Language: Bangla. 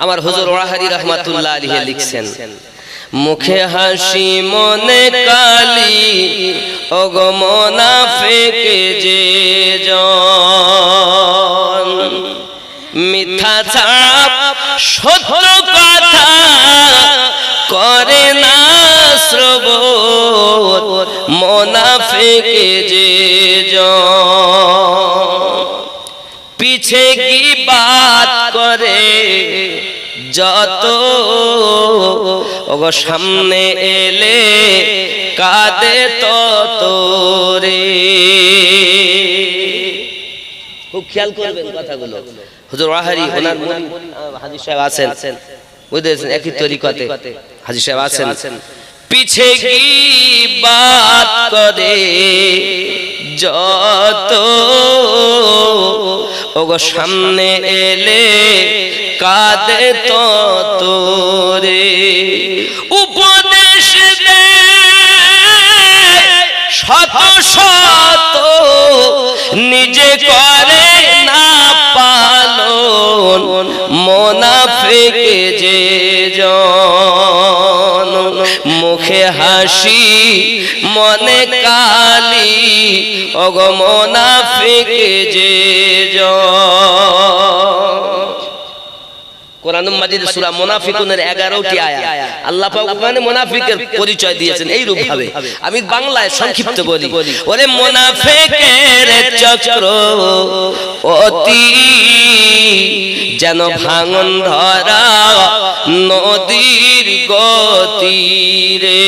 আমার হুজুর ওয়াহাদি রাহমাতুল্লাহ আলাইহি লিখছেন, মুখে হাসি মনে কালি ওগো মুনাফিক যে জন, মিথ্যা ছাপ সত্য কথা করে না শ্রবণ, মুনাফিক যে জন, পিছে গীবাত করে যত ওগো সামনে এলে কাঁদে তত রে। খুব খেয়াল করবেন কথাগুলো। হুজুর ওয়াহারি ওনার হাজী সাহেব আছেন, বুঝেছেন, একই তরিকতে হাজী সাহেব আছেন, পিছে গীবাত করে যত ওগো সামনে এলে কাঁদে তত রে। উপদেশ দে শত শত নিজে করে না পালন, মুনাফিক যে জন, মুখে হাসি মনে কালি ওগো মুনাফিক যে জন। কোরআন মাজিদের সূরা মুনাফিকুনের 11টি আয়াত আল্লাহ পাক ওখানে মুনাফিকের পরিচয় দিয়েছেন এই রূপ ভাবে। আমি বাংলায় সংক্ষিপ্ত বলি, ওরে মুনাফিকের চক্র অতি যেন ভাঙন ধরা নদীর গতি রে।